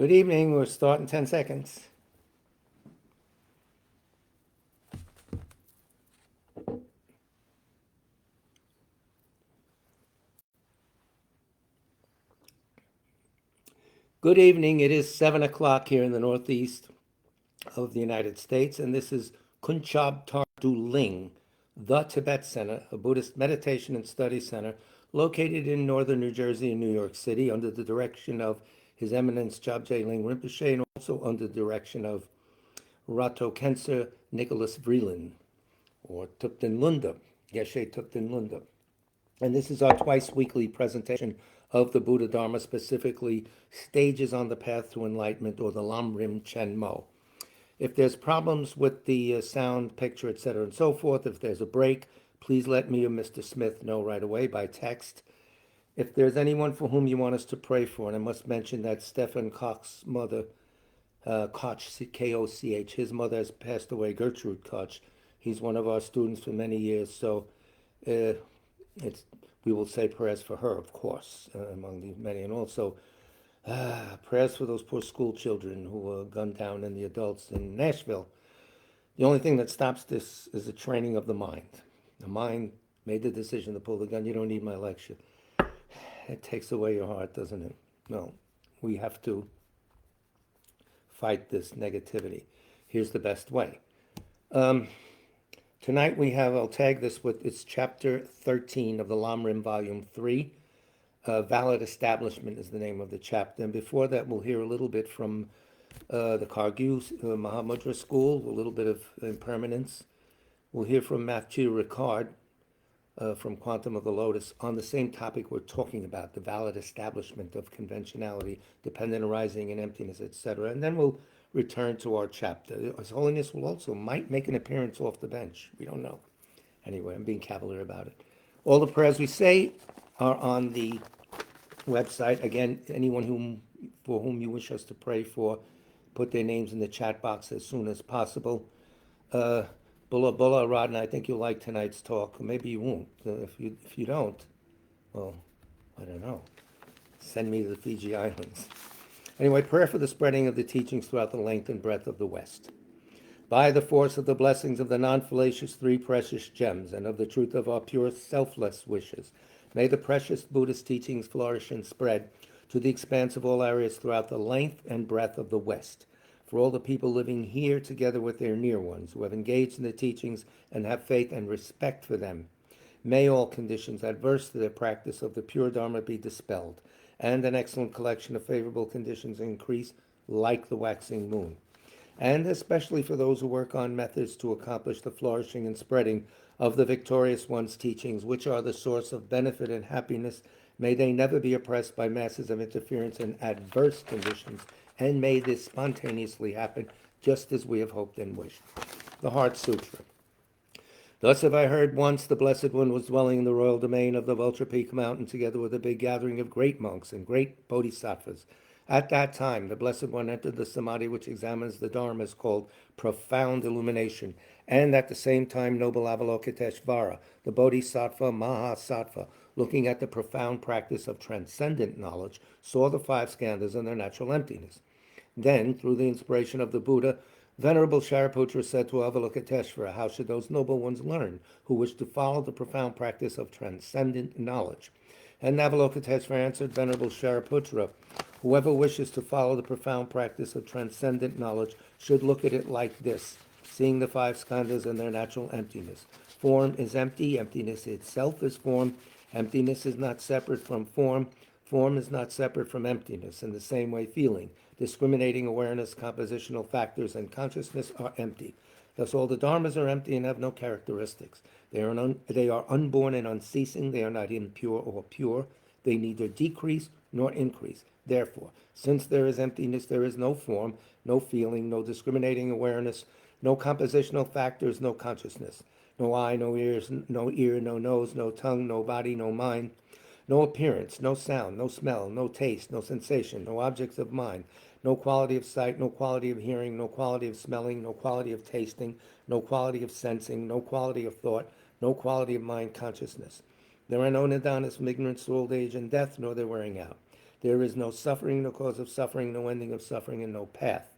Good evening. We'll start in 10 seconds. Good evening. It is 7 o'clock here in the northeast of the United States, and this is Kunchab Tardu Ling, the Tibet Center, a Buddhist meditation and study center located in northern New Jersey and New York City under the direction of His Eminence Jabje Ling Rinpoche and also under the direction of Rato Kenser Nicholas Vreeland, or Thupten Lunda, Geshe Thupten Lunda. And this is our twice weekly presentation of the Buddha Dharma, specifically Stages on the Path to Enlightenment, or the Lam Rim Chen Mo. If there's problems with the sound, picture, etc., and so forth, if there's a break, please let me or Mr. Smith know right away by text. If there's anyone for whom you want us to pray for, and I must mention that Stephen Koch's mother, Koch, K-O-C-H, his mother has passed away, Gertrude Koch. He's one of our students for many years, so we will say prayers for her, of course, among the many, and also prayers for those poor school children who were gunned down and the adults in Nashville. The only thing that stops this is the training of the mind. The mind made the decision to pull the gun. You don't need my lecture. It takes away your heart, doesn't it? No, we have to fight this negativity. Here's the best way. Tonight we have, I'll tag this with, it's chapter 13 of the Lam Rim, volume 3. Valid Establishment is the name of the chapter. And before that, we'll hear a little bit from the Kargyu Mahamudra School, a little bit of impermanence. We'll hear from Matthew Ricard from Quantum of the Lotus on the same topic we're talking about, the valid establishment of conventionality, dependent arising and emptiness, etc. And then we'll return to our chapter. His Holiness will also might make an appearance off the bench. We don't know. Anyway, I'm being cavalier about it. All the prayers we say are on the website. Again, anyone for whom you wish us to pray for, put their names in the chat box as soon as possible. Bulla Rodden, I think you'll like tonight's talk. Maybe you won't. If you don't, well, I don't know. Send me to the Fiji Islands. Anyway, prayer for the spreading of the teachings throughout the length and breadth of the West. By the force of the blessings of the non-fallacious three precious gems and of the truth of our pure selfless wishes, may the precious Buddhist teachings flourish and spread to the expanse of all areas throughout the length and breadth of the West. For all the people living here together with their near ones who have engaged in the teachings and have faith and respect for them, may all conditions adverse to their practice of the pure Dharma be dispelled, and an excellent collection of favorable conditions increase like the waxing moon. And especially for those who work on methods to accomplish the flourishing and spreading of the victorious one's teachings, which are the source of benefit and happiness, may they never be oppressed by masses of interference and adverse conditions, and may this spontaneously happen just as we have hoped and wished. The Heart Sutra. Thus have I heard once the Blessed One was dwelling in the royal domain of the Vulture Peak Mountain together with a big gathering of great monks and great bodhisattvas. At that time, the Blessed One entered the samadhi which examines the dharmas called profound illumination, and at the same time noble Avalokiteshvara, the bodhisattva Mahasattva, looking at the profound practice of transcendent knowledge, saw the five skandhas in their natural emptiness. Then, through the inspiration of the Buddha, Venerable Shariputra said to Avalokiteshvara, how should those noble ones learn who wish to follow the profound practice of transcendent knowledge? And Avalokiteshvara answered Venerable Shariputra, whoever wishes to follow the profound practice of transcendent knowledge should look at it like this, seeing the five skandhas in their natural emptiness. Form is empty, emptiness itself is form, emptiness is not separate from form, form is not separate from emptiness. In the same way, feeling, discriminating awareness, compositional factors, and consciousness are empty. Thus all the dharmas are empty and have no characteristics. They are unborn and unceasing. They are not impure or pure. They neither decrease nor increase. Therefore, since there is emptiness, there is no form, no feeling, no discriminating awareness, no compositional factors, no consciousness, no eye, no ears, no ear, no nose, no tongue, no body, no mind, no appearance, no sound, no smell, no taste, no sensation, no objects of mind, no quality of sight, no quality of hearing, no quality of smelling, no quality of tasting, no quality of sensing, no quality of thought, no quality of mind consciousness. There are no nidanas from ignorance to old age and death, nor their wearing out. There is no suffering, no cause of suffering, no ending of suffering, and no path.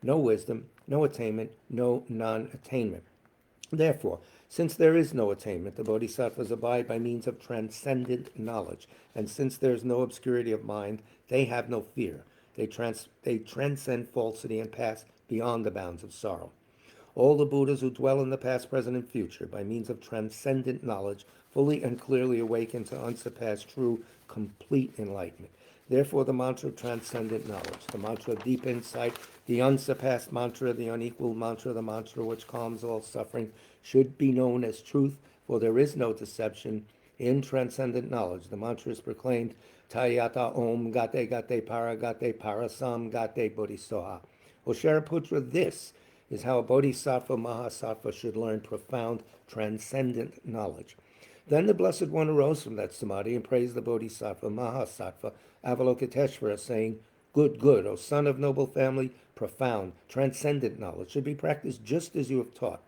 No wisdom, no attainment, no non-attainment. Therefore, since there is no attainment, the bodhisattvas abide by means of transcendent knowledge. And since there is no obscurity of mind, they have no fear. They transcend falsity and pass beyond the bounds of sorrow. All the Buddhas who dwell in the past, present, and future, by means of transcendent knowledge, fully and clearly awaken to unsurpassed, true, complete enlightenment. Therefore, the mantra of transcendent knowledge, the mantra of deep insight, the unsurpassed mantra, the unequaled mantra, the mantra which calms all suffering, should be known as truth, for there is no deception in transcendent knowledge. The mantra is proclaimed, Tayata Om Gate Gate Para Gate Parasam Gate Bodhisoha. O Shariputra, this is how a bodhisattva mahasattva should learn profound transcendent knowledge. Then the Blessed One arose from that samadhi and praised the bodhisattva mahasattva Avalokiteshvara, saying, Good, good, O son of noble family, profound, transcendent knowledge should be practiced just as you have taught,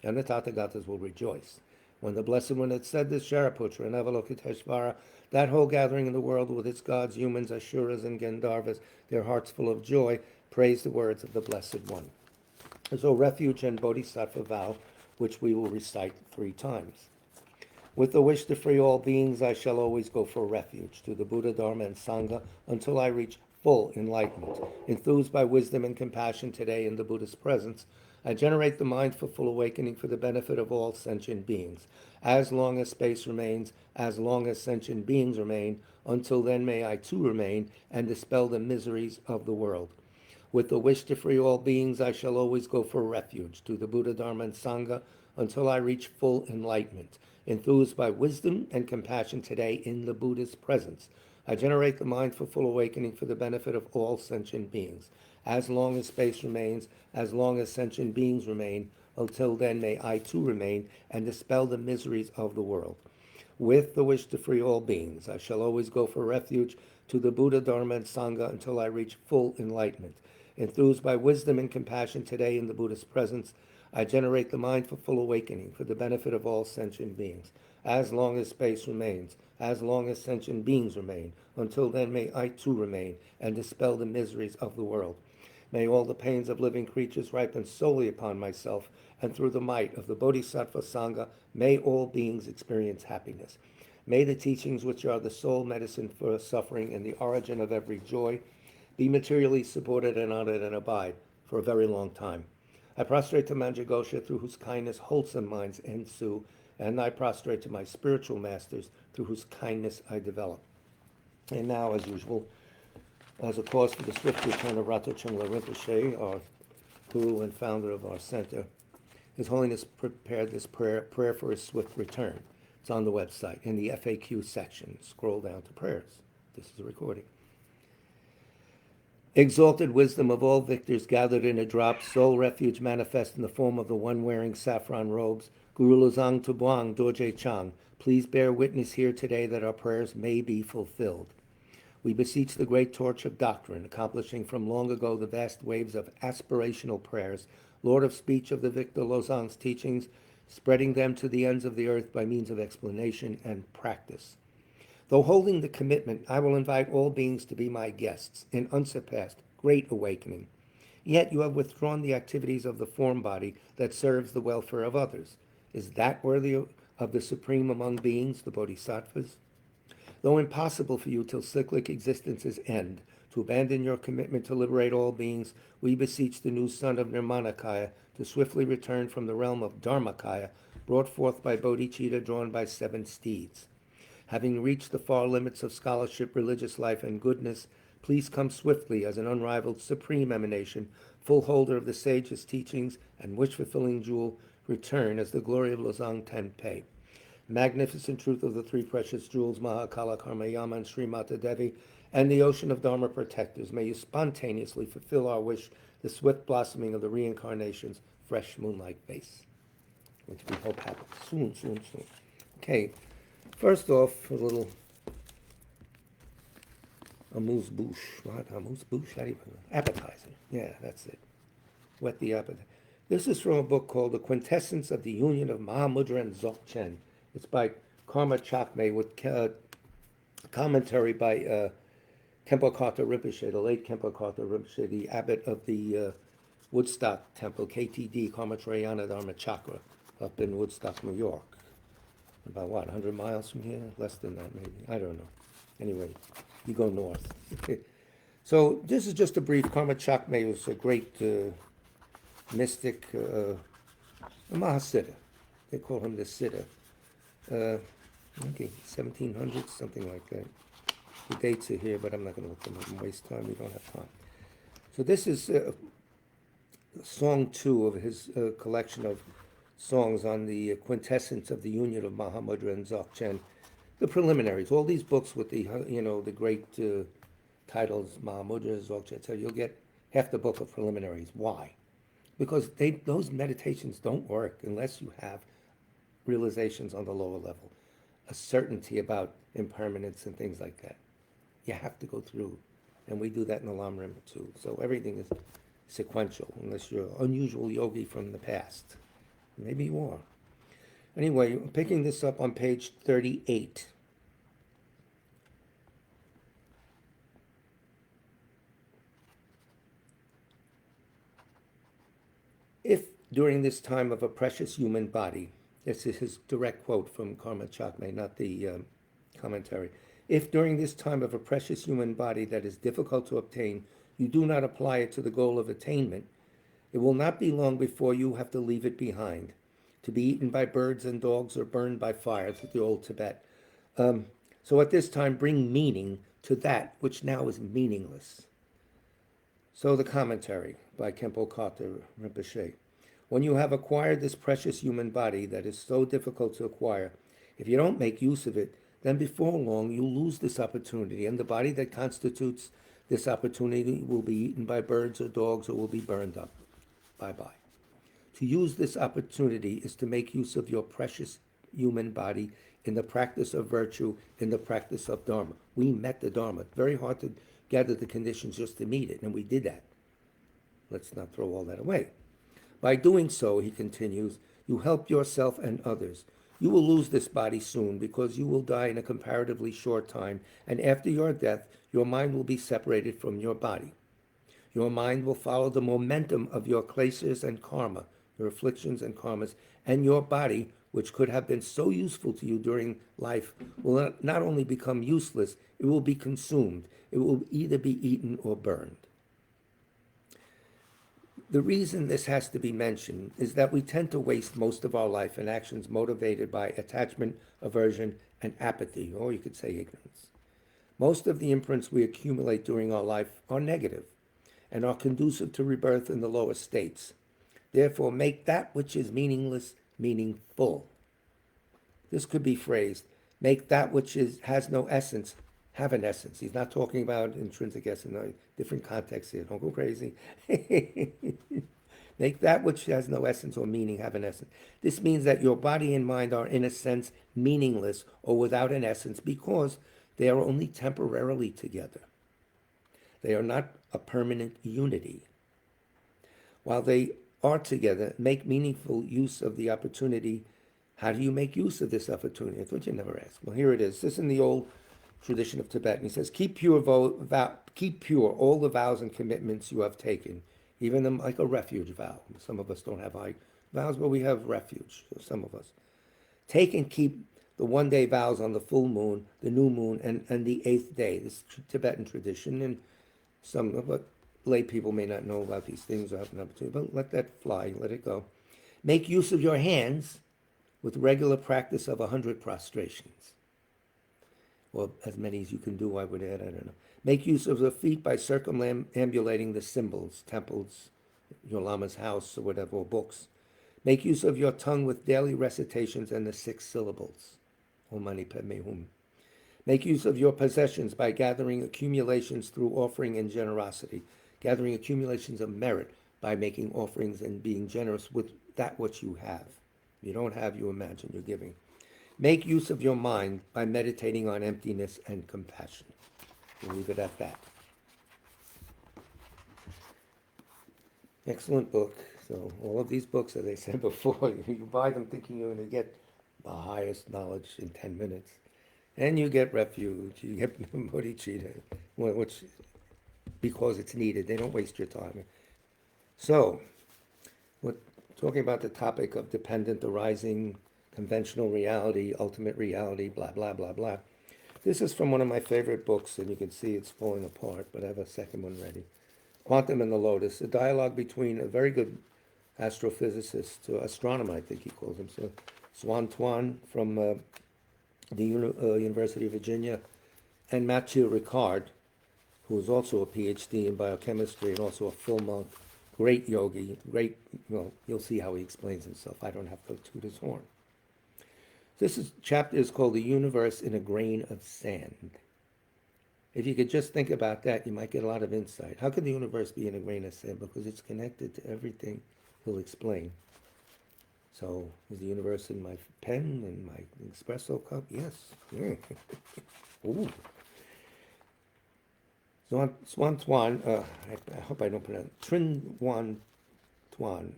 and the Tathagatas will rejoice. When the Blessed One had said this, Shariputra and Avalokiteshvara, that whole gathering in the world with its gods, humans, Asuras, and Gandharvas, their hearts full of joy, praised the words of the Blessed One. So refuge and bodhisattva vow, which we will recite 3 times. With the wish to free all beings, I shall always go for refuge to the Buddha, Dharma, and Sangha until I reach full enlightenment. Enthused by wisdom and compassion today in the Buddha's presence, I generate the mind for full awakening for the benefit of all sentient beings. As long as space remains, as long as sentient beings remain, until then may I too remain and dispel the miseries of the world. With the wish to free all beings, I shall always go for refuge to the Buddha, Dharma, and Sangha until I reach full enlightenment. Enthused by wisdom and compassion today in the Buddha's presence, I generate the mind for full awakening for the benefit of all sentient beings. As long as space remains, as long as sentient beings remain, until then may I too remain and dispel the miseries of the world. With the wish to free all beings, I shall always go for refuge to the Buddha, Dharma, and Sangha until I reach full enlightenment. Enthused by wisdom and compassion today in the Buddha's presence, I generate the mind for full awakening for the benefit of all sentient beings. As long as space remains, as long as sentient beings remain, until then may I too remain and dispel the miseries of the world. May all the pains of living creatures ripen solely upon myself, and through the might of the Bodhisattva Sangha, may all beings experience happiness. May the teachings which are the sole medicine for suffering and the origin of every joy be materially supported and honored and abide for a very long time. I prostrate to Manjagosha, through whose kindness wholesome minds ensue, and I prostrate to my spiritual masters, through whose kindness I develop. And now, as usual, as a cause for the swift return of Rato Chungla Rinpoche, our guru and founder of our center, His Holiness prepared this prayer for his swift return. It's on the website in the FAQ section. Scroll down to prayers. This is a recording. Exalted wisdom of all victors gathered in a drop, sole refuge manifest in the form of the one wearing saffron robes, Guru Lozang Tubuang Dorje Chang, please bear witness here today that our prayers may be fulfilled. We beseech the great torch of doctrine, accomplishing from long ago the vast waves of aspirational prayers, Lord of speech of the victor Lozang's teachings, spreading them to the ends of the earth by means of explanation and practice. Though holding the commitment, I will invite all beings to be my guests in unsurpassed, great awakening. Yet you have withdrawn the activities of the form body that serves the welfare of others. Is that worthy of the supreme among beings, the bodhisattvas? Though impossible for you till cyclic existence's end to abandon your commitment to liberate all beings, we beseech the new son of Nirmanakaya to swiftly return from the realm of Dharmakaya, brought forth by bodhicitta drawn by 7 steeds. Having reached the far limits of scholarship, religious life, and goodness, please come swiftly as an unrivaled supreme emanation, full holder of the sage's teachings and wish-fulfilling jewel, return as the glory of Lozang Tenpe. Magnificent truth of the 3 precious jewels, Mahakala, Karmayama, and Srimata Devi, and the ocean of Dharma protectors, may you spontaneously fulfill our wish, the swift blossoming of the reincarnation's fresh moonlight base, which we hope happens soon, soon, soon. Okay. First off, a little amuse-bouche. What? Amuse-bouche? How do you put it? Appetizer. Yeah, that's it. Whet the appetite. This is from a book called The Quintessence of the Union of Mahamudra and Dzogchen. It's by Karma Chakme with commentary by Khenpo Karthar Rinpoche, the late Khenpo Karthar Rinpoche, the abbot of the Woodstock Temple, KTD, Karmatrayana Dharma Chakra, up in Woodstock, New York. About what, 100 miles from here? Less than that, maybe. I don't know. Anyway, you go north. So this is just a brief. Karma Chakme was a great mystic, a Mahasiddha. They call him the Siddha. Okay, 1700s, something like that. The dates are here, but I'm not going to look them up and waste time. We don't have time. So this is song 2 of his collection of songs on the quintessence of the union of Mahamudra and Dzogchen. The preliminaries, all these books with the, the great titles, Mahamudra, Dzogchen, so you'll get half the book of preliminaries. Why? Because those meditations don't work unless you have realizations on the lower level, a certainty about impermanence and things like that. You have to go through, and we do that in the LAM Rim too. So everything is sequential, unless you're an unusual yogi from the past. Maybe you are. Anyway, I'm picking this up on page 38. If during this time of a precious human body, this is his direct quote from Karma Chakme, not the commentary. If during this time of a precious human body that is difficult to obtain, you do not apply it to the goal of attainment, it will not be long before you have to leave it behind, to be eaten by birds and dogs or burned by fire, to the old Tibet. So at this time, bring meaning to that which now is meaningless. So the commentary by Khenpo Karthar Rinpoche. When you have acquired this precious human body that is so difficult to acquire, if you don't make use of it, then before long you'll lose this opportunity, and the body that constitutes this opportunity will be eaten by birds or dogs or will be burned up. Bye-bye. To use this opportunity is to make use of your precious human body in the practice of virtue, in the practice of Dharma. We met the Dharma. Very hard to gather the conditions just to meet it, and we did that. Let's not throw all that away. By doing so, he continues, you help yourself and others. You will lose this body soon because you will die in a comparatively short time, and after your death, your mind will be separated from your body. Your mind will follow the momentum of your kleshas and karma, your afflictions and karmas, and your body, which could have been so useful to you during life, will not only become useless, it will be consumed. It will either be eaten or burned. The reason this has to be mentioned is that we tend to waste most of our life in actions motivated by attachment, aversion, and apathy, or you could say ignorance. Most of the imprints we accumulate during our life are negative and are conducive to rebirth in the lower states. Therefore, make that which is meaningless meaningful. This could be phrased, make that which has no essence have an essence. He's not talking about intrinsic essence, no, different context here. Don't go crazy. Make that which has no essence or meaning have an essence. This means that your body and mind are, in a sense, meaningless or without an essence because they are only temporarily together. They are not a permanent unity. While they are together, make meaningful use of the opportunity. How do you make use of this opportunity? That's what you never ask. Well, here it is. This is in the old tradition of Tibet. And he says, keep pure all the vows and commitments you have taken, even them like a refuge vow. Some of us don't have high vows, but we have refuge, so some of us. Take and keep the one-day vows on the full moon, the new moon, and the 8th day. This is Tibetan tradition, and some of what lay people may not know about these things or have an opportunity, but let that fly, let it go. Make use of your hands with regular practice of 100 prostrations. Or as many as you can do, I would add, I don't know. Make use of the feet by circumambulating the symbols, temples, your lama's house or whatever, or books. Make use of your tongue with daily recitations and the 6 syllables. Om Mani Padme Hum. Make use of your possessions by gathering accumulations through offering and generosity. Gathering accumulations of merit by making offerings and being generous with that which you have. If you don't have, you imagine you're giving. Make use of your mind by meditating on emptiness and compassion. We'll leave it at that. Excellent book. So all of these books, as I said before, you buy them thinking you're going to get the highest knowledge in 10 minutes. And you get refuge, you get bodhicitta, which because it's needed. They don't waste your time. So, we're talking about the topic of dependent arising, conventional reality, ultimate reality, blah, blah, blah, blah. This is from one of my favorite books, and you can see it's falling apart, but I have a second one ready. Quantum and the Lotus, a dialogue between a very good astrophysicist, astronomer, I think he calls himself, Swan Tuan from the University of Virginia, and Mathieu Ricard, who is also a PhD in biochemistry and also a full monk, great yogi, great, well, you'll see how he explains himself. I don't have to toot his horn. Chapter is called The Universe in a Grain of Sand. If you could just think about that, you might get a lot of insight. How could the universe be in a grain of sand? Because it's connected to everything he'll explain. So, is the universe in my pen and my espresso cup? Yes. Yeah. Ooh. Swan Tuan, I hope I don't pronounce Trin Zuan Tuan.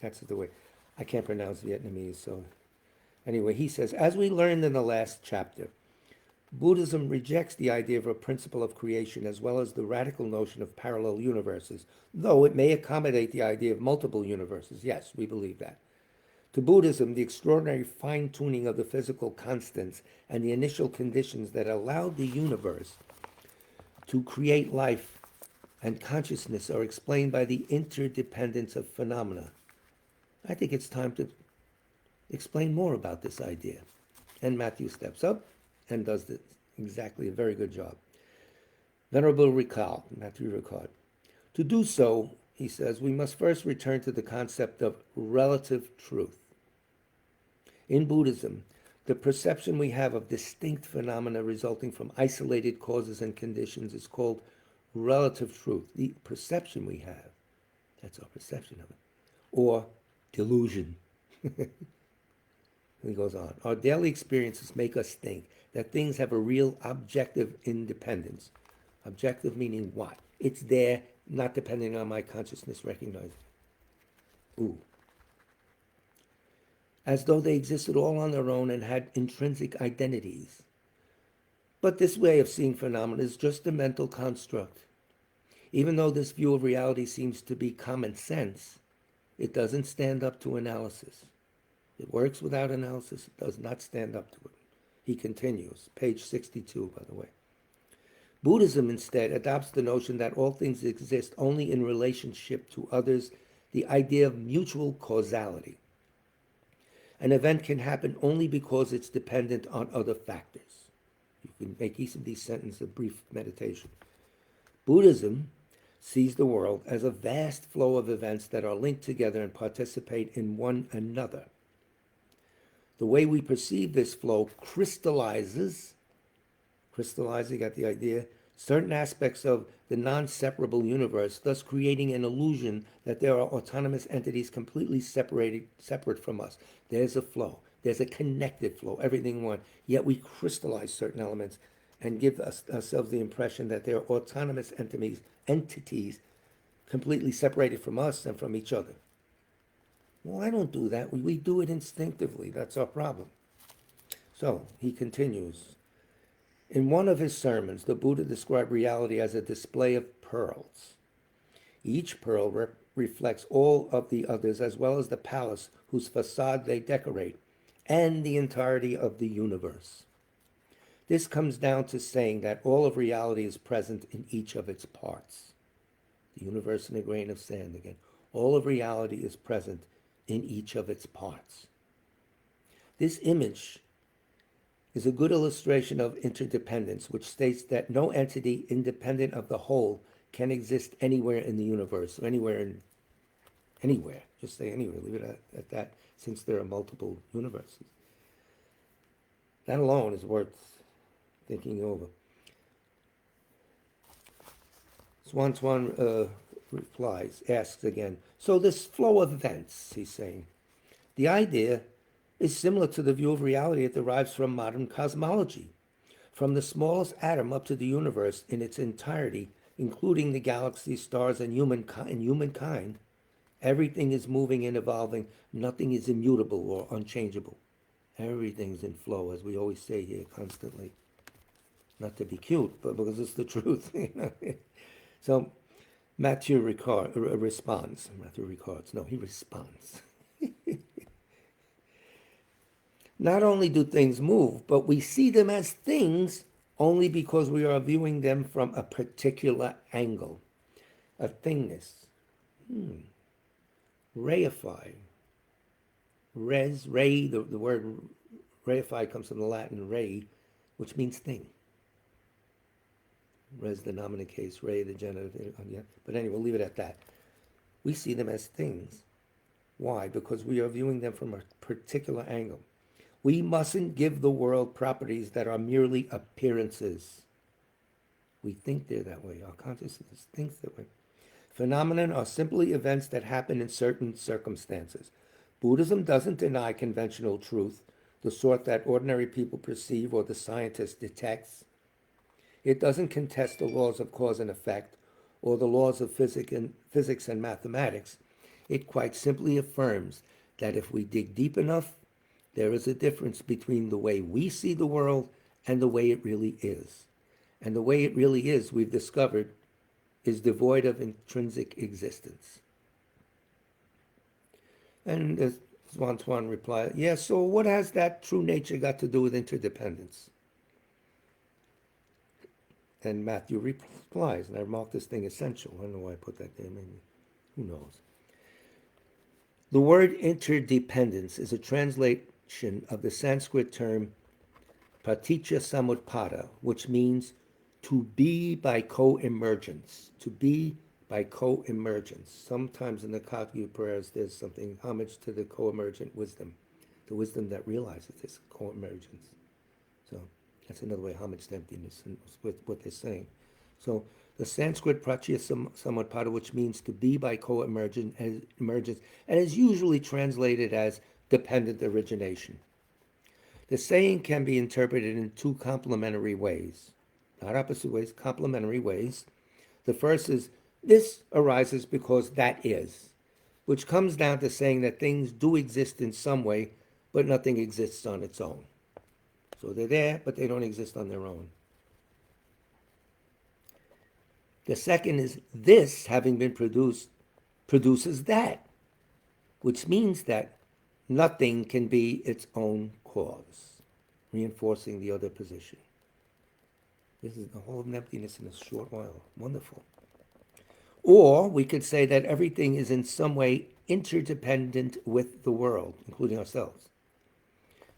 That's the way. I can't pronounce Vietnamese, so anyway, he says, as we learned in the last chapter, Buddhism rejects the idea of a principle of creation as well as the radical notion of parallel universes, though it may accommodate the idea of multiple universes. Yes, we believe that. To Buddhism, the extraordinary fine-tuning of the physical constants and the initial conditions that allowed the universe to create life and consciousness are explained by the interdependence of phenomena. I think it's time to explain more about this idea. And Matthew steps up and does exactly a very good job. Venerable Matthew Ricard. To do so, he says, we must first return to the concept of relative truth. In Buddhism, the perception we have of distinct phenomena resulting from isolated causes and conditions is called relative truth. The perception we have, that's our perception of it, or delusion. He goes on. Our daily experiences make us think that things have a real objective independence. Objective meaning what? It's there, not depending on my consciousness recognizing it. Ooh. As though they existed all on their own and had intrinsic identities. But this way of seeing phenomena is just a mental construct. Even though this view of reality seems to be common sense, it doesn't stand up to analysis. It works without analysis. It does not stand up to it. He continues, page 62, by the way. Buddhism instead adopts the notion that all things exist only in relationship to others, the idea of mutual causality. An event can happen only because it's dependent on other factors. You can make each of these sentences a brief meditation. Buddhism sees the world as a vast flow of events that are linked together and participate in one another. The way we perceive this flow crystallizes, you got the idea, certain aspects of the non-separable universe, thus creating an illusion that there are autonomous entities completely separate from us. There's a flow. There's a connected flow, everything one. Yet we crystallize certain elements and give ourselves the impression that they are autonomous entities completely separated from us and from each other. Well, I don't do that. We do it instinctively. That's our problem. So he continues. In one of his sermons, the Buddha described reality as a display of pearls. Each pearl reflects all of the others, as well as the palace whose facade they decorate, and the entirety of the universe. This comes down to saying that all of reality is present in each of its parts. The universe in a grain of sand again. All of reality is present in each of its parts. This image is a good illustration of interdependence, which states that no entity independent of the whole can exist anywhere in the universe, or anywhere. Just say anywhere, leave it at that, since there are multiple universes. That alone is worth thinking over. Swan asks again, so this flow of events, he's saying, the idea is similar to the view of reality it derives from modern cosmology. From the smallest atom up to the universe in its entirety, including the galaxies, stars, and humankind, everything is moving and evolving. Nothing is immutable or unchangeable. Everything's in flow, as we always say here constantly. Not to be cute, but because it's the truth. So Matthew responds. Matthew records. No, he responds. Not only do things move, but we see them as things only because we are viewing them from a particular angle, a thingness. Reify. Ray, the word reify comes from the Latin re, which means thing. Res, the nominate case, re, the genitive. Yeah. But anyway, we'll leave it at that. We see them as things. Why? Because we are viewing them from a particular angle. We mustn't give the world properties that are merely appearances. We think they're that way. Our consciousness thinks that way. Phenomena are simply events that happen in certain circumstances. Buddhism doesn't deny conventional truth, the sort that ordinary people perceive or the scientist detects. It doesn't contest the laws of cause and effect or the laws of physics and mathematics. It quite simply affirms that if we dig deep enough, there is a difference between the way we see the world and the way it really is. And the way it really is, we've discovered, is devoid of intrinsic existence. And as Swan replied, yes, so what has that true nature got to do with interdependence? And Matthew replies, and I marked this thing essential. I don't know why I put that there, maybe, who knows? The word interdependence is a translation of the Sanskrit term paticca samutpada, which means to be by co-emergence. To be by co-emergence. Sometimes in the Kagyu prayers, there's something, homage to the co-emergent wisdom, the wisdom that realizes this co-emergence. So that's another way, homage to emptiness, and what they're saying. So the Sanskrit paticca samutpada, which means to be by co-emergence, and is usually translated as dependent origination. The saying can be interpreted in two complementary ways. Not opposite ways, complementary ways. The first is, this arises because that is, which comes down to saying that things do exist in some way, but nothing exists on its own. So they're there, but they don't exist on their own. The second is, this, having been produced, produces that, which means that nothing can be its own cause, reinforcing the other position. This is the whole of emptiness in a short while. Wonderful. Or we could say that everything is in some way interdependent with the world, including ourselves.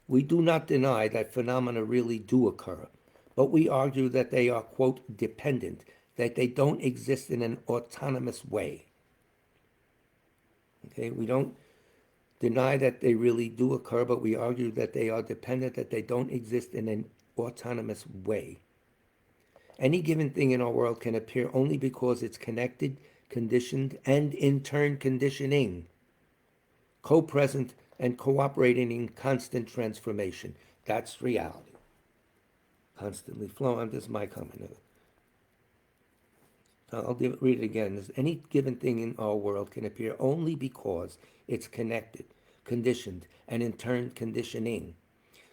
We do not deny that phenomena really do occur, but we argue that they are, quote, dependent, that they don't exist in an autonomous way. Okay, we don't deny that they really do occur, but we argue that they are dependent, that they don't exist in an autonomous way. Any given thing in our world can appear only because it's connected, conditioned, and in turn conditioning, co-present and cooperating in constant transformation. That's reality. Constantly flowing. This is my comment. I'll read it again. Any given thing in our world can appear only because it's connected, conditioned, and in turn conditioning,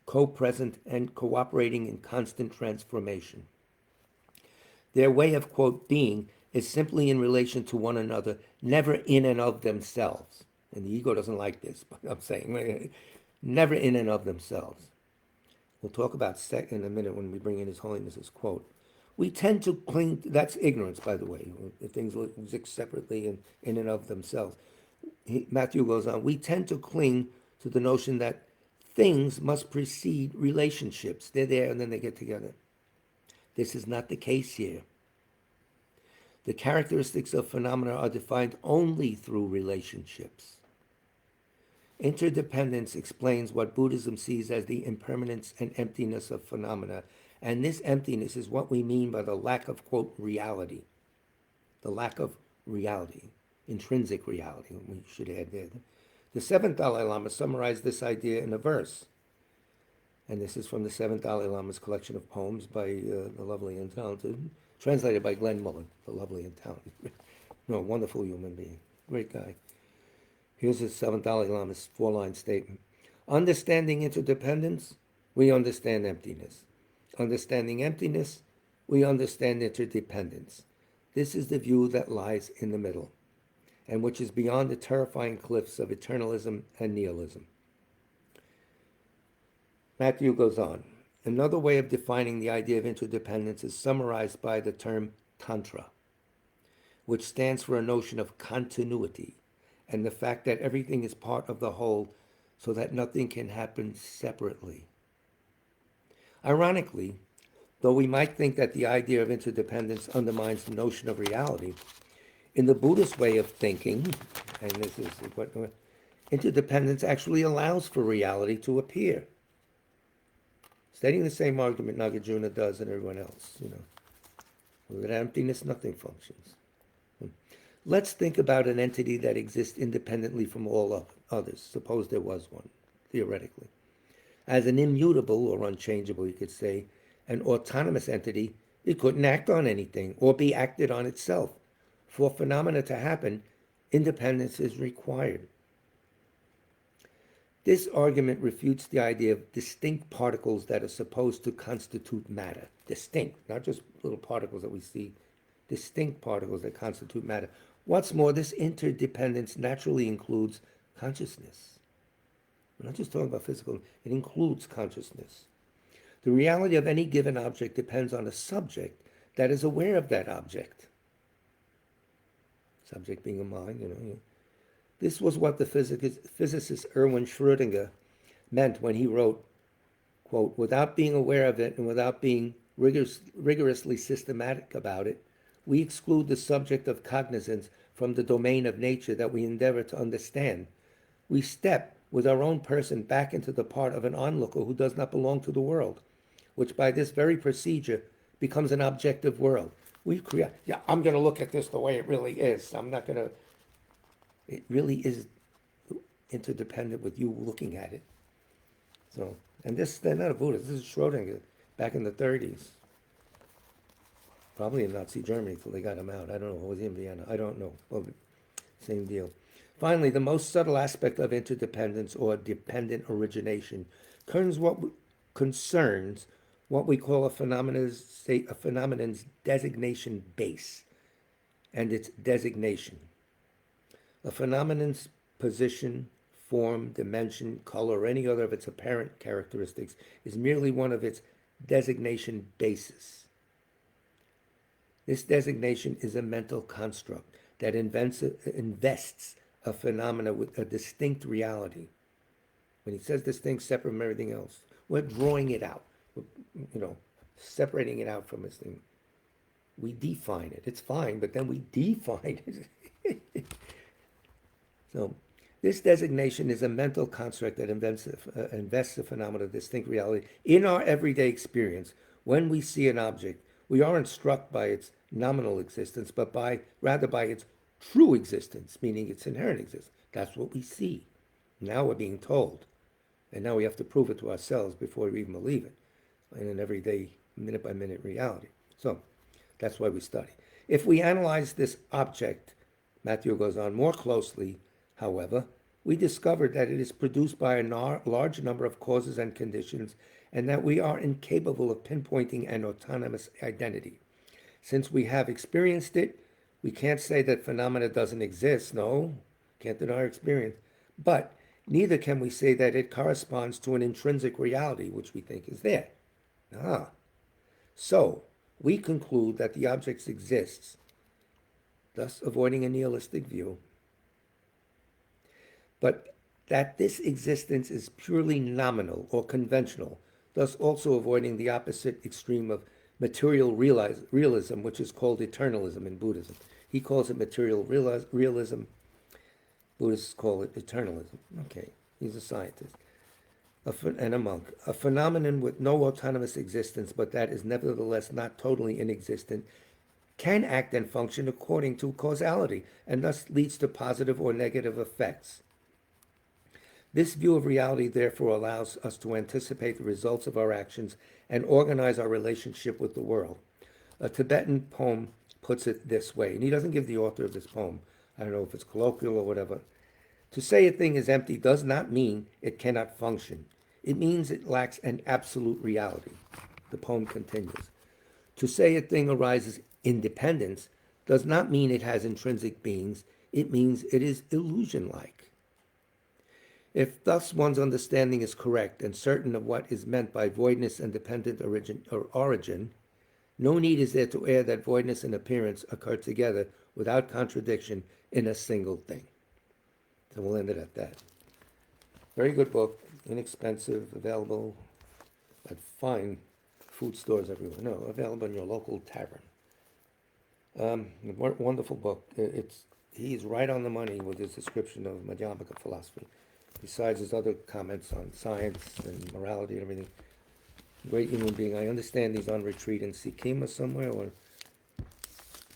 co-present and cooperating in constant transformation. Their way of, quote, being is simply in relation to one another, never in and of themselves. And the ego doesn't like this, but I'm saying never in and of themselves. We'll talk about in a minute when we bring in His Holiness's quote. We tend to cling, that's ignorance, by the way, if things exist separately in and of themselves. Matthew goes on, we tend to cling to the notion that things must precede relationships. They're there and then they get together. This is not the case here. The characteristics of phenomena are defined only through relationships. Interdependence explains what Buddhism sees as the impermanence and emptiness of phenomena, and this emptiness is what we mean by the lack of, quote, reality. The lack of reality, intrinsic reality, we should add there. The seventh Dalai Lama summarized this idea in a verse. And this is from the seventh Dalai Lama's collection of poems by the lovely and talented, translated by Glenn Mullen, the lovely and talented. No, wonderful human being, great guy. Here's the seventh Dalai Lama's four-line statement. Understanding interdependence, we understand emptiness. Understanding emptiness, we understand interdependence. This is the view that lies in the middle, and which is beyond the terrifying cliffs of eternalism and nihilism. Matthew goes on. Another way of defining the idea of interdependence is summarized by the term Tantra, which stands for a notion of continuity and the fact that everything is part of the whole so that nothing can happen separately. Ironically, though we might think that the idea of interdependence undermines the notion of reality, in the Buddhist way of thinking, and this is what interdependence actually allows for reality to appear. Stating the same argument Nagarjuna does and everyone else, Without emptiness, nothing functions. Let's think about an entity that exists independently from all others. Suppose there was one, theoretically. As an immutable or unchangeable, you could say, an autonomous entity, it couldn't act on anything or be acted on itself. For phenomena to happen, independence is required. This argument refutes the idea of distinct particles that are supposed to constitute matter. Distinct, not just little particles that we see, distinct particles that constitute matter. What's more, this interdependence naturally includes consciousness. We're not just talking about physical, it includes consciousness. The reality of any given object depends on a subject that is aware of that object. Subject being a mind, This was what the physicist Erwin Schrödinger meant when he wrote, quote, without being aware of it and without being rigorously systematic about it, we exclude the subject of cognizance from the domain of nature that we endeavor to understand. We step with our own person back into the part of an onlooker who does not belong to the world, which by this very procedure becomes an objective world. We create, I'm going to look at this the way it really is. I'm not going to, it really is interdependent with you looking at it. So, and they're not a Buddhist, this is Schrödinger back in the 30s. Probably in Nazi Germany till they got him out. I don't know, or was he in Vienna? I don't know. Well, same deal. Finally, the most subtle aspect of interdependence or dependent origination concerns what we call a phenomenon's designation base and its designation. A phenomenon's position, form, dimension, color, or any other of its apparent characteristics is merely one of its designation bases. This designation is a mental construct that invests a phenomena with a distinct reality. When he says distinct, separate from everything else, we're drawing it out. We're, separating it out from this thing. We define it. It's fine, but then we define it. So this designation is a mental construct that invests a phenomena of distinct reality in our everyday experience. When we see an object, we aren't struck by its nominal existence, but rather by its true existence, meaning its inherent existence. That's what we see. Now we're being told. And now we have to prove it to ourselves before we even believe it in an everyday, minute-by-minute reality. So that's why we study. If we analyze this object, Matthew goes on, more closely, however, we discovered that it is produced by a large number of causes and conditions, and that we are incapable of pinpointing an autonomous identity. Since we have experienced it, we can't say that phenomena doesn't exist. No, can't deny our experience. But neither can we say that it corresponds to an intrinsic reality, which we think is there. So, we conclude that the object exists, thus avoiding a nihilistic view, but that this existence is purely nominal or conventional, thus also avoiding the opposite extreme of material realism, which is called eternalism in Buddhism. He calls it material realism. Buddhists call it eternalism. Okay, he's a scientist and a monk. A phenomenon with no autonomous existence, but that is nevertheless not totally inexistent, can act and function according to causality, and thus leads to positive or negative effects. This view of reality therefore allows us to anticipate the results of our actions and organize our relationship with the world. A Tibetan poem puts it this way, and he doesn't give the author of this poem. I don't know if it's colloquial or whatever. To say a thing is empty does not mean it cannot function. It means it lacks an absolute reality. The poem continues. To say a thing arises independence does not mean it has intrinsic beings. It means it is illusion-like. If thus one's understanding is correct and certain of what is meant by voidness and dependent origin, no need is there to add that voidness and appearance occur together without contradiction in a single thing. So we'll end it at that. Very good book, inexpensive, available at fine food stores everywhere. No, available in your local tavern. Wonderful book. He's right on the money with his description of Madhyamaka philosophy. Besides his other comments on science and morality and everything. Great human being. I understand he's on retreat in Sikkim or somewhere, or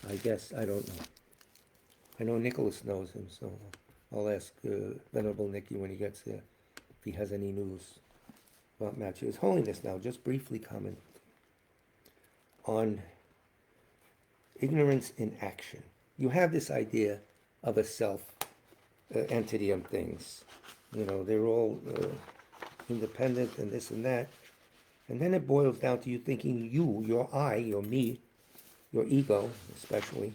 I guess, I don't know. I know Nicholas knows him, so I'll ask Venerable Nicky when he gets there if he has any news about Matthew. His Holiness now, just briefly comment on ignorance in action. You have this idea of a self entity of things. You know, they're all independent and this and that. And then it boils down to you thinking you, your I, your me, your ego especially,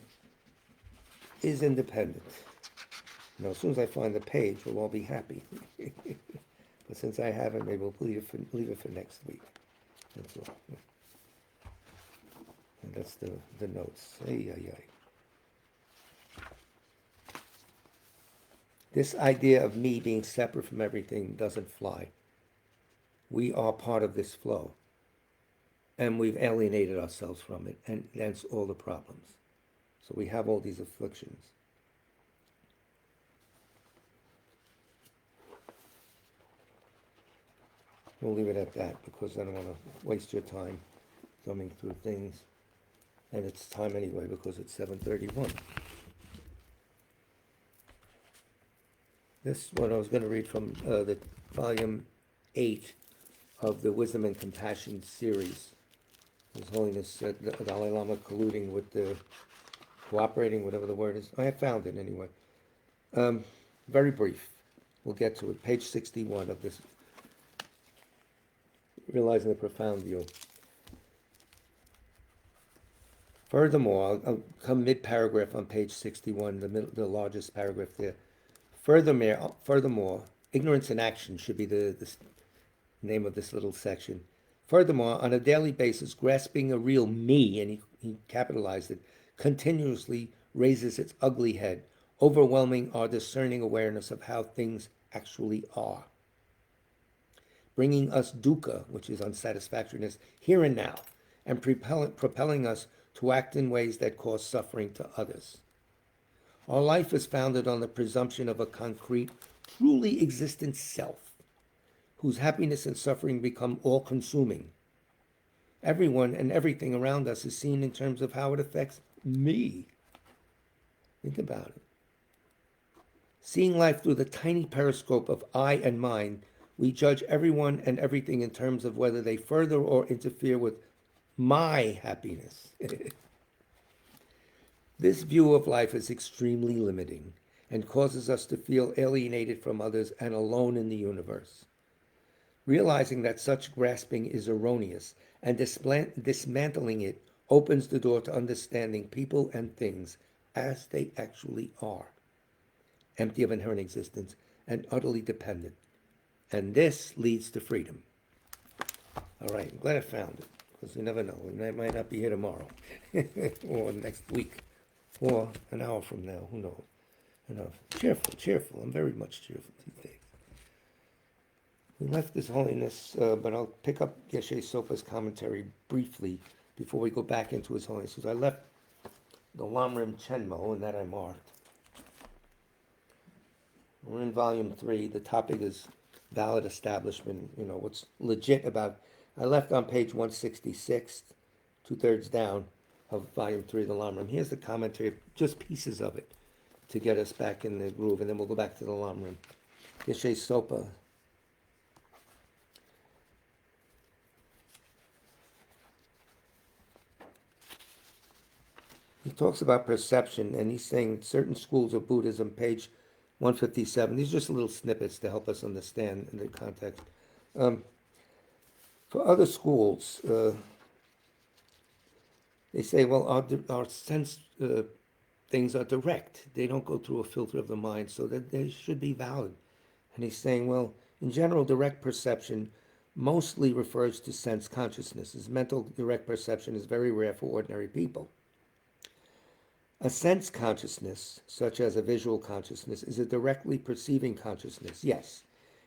is independent. You know, as soon as I find the page, we'll all be happy. But since I haven't, maybe we'll leave it for next week. That's all. And that's the notes. Ay, ay, ay. This idea of me being separate from everything doesn't fly. We are part of this flow. And we've alienated ourselves from it. And that's all the problems. So we have all these afflictions. We'll leave it at that because I don't want to waste your time thumbing through things. And it's time anyway because it's 7:31. This one I was going to read from the volume 8 of the Wisdom and Compassion series. His Holiness said the Dalai Lama colluding with the cooperating, whatever the word is. I have found it anyway. Very brief. We'll get to it. Page 61 of this. Realizing the profound view. Furthermore, I'll come mid-paragraph on page 61, the largest paragraph there. Furthermore, ignorance in action should be the name of this little section. Furthermore, on a daily basis, grasping a real me, and he capitalized it, continuously raises its ugly head, overwhelming our discerning awareness of how things actually are, bringing us dukkha, which is unsatisfactoriness, here and now, and propelling us to act in ways that cause suffering to others. Our life is founded on the presumption of a concrete, truly existent self, whose happiness and suffering become all-consuming. Everyone and everything around us is seen in terms of how it affects me. Think about it. Seeing life through the tiny periscope of I and mine, we judge everyone and everything in terms of whether they further or interfere with my happiness. This view of life is extremely limiting and causes us to feel alienated from others and alone in the universe. Realizing that such grasping is erroneous and dismantling it opens the door to understanding people and things as they actually are, empty of inherent existence and utterly dependent. And this leads to freedom. All right, I'm glad I found it, because you never know. I might not be here tomorrow, or next week, or an hour from now, who knows. Cheerful. I'm very much cheerful these days. We left His Holiness, but I'll pick up Geshe Sopa's commentary briefly before we go back into His Holiness, because I left the LAM Chenmo, and that I marked. We're in volume 3. The topic is valid establishment, what's legit about. I left on page 166, 2/3 down of volume 3 of the LAM. Here's the commentary, just pieces of it, to get us back in the groove, and then we'll go back to the LAM. Geshe Sopa. He talks about perception, and he's saying certain schools of Buddhism, page 157. These are just little snippets to help us understand in the context. For other schools, they say, well, our sense things are direct. They don't go through a filter of the mind, so that they should be valid. And he's saying, well, in general, direct perception mostly refers to sense consciousnesses. Mental direct perception is very rare for ordinary people. A sense consciousness, such as a visual consciousness, is a directly perceiving consciousness. Yes,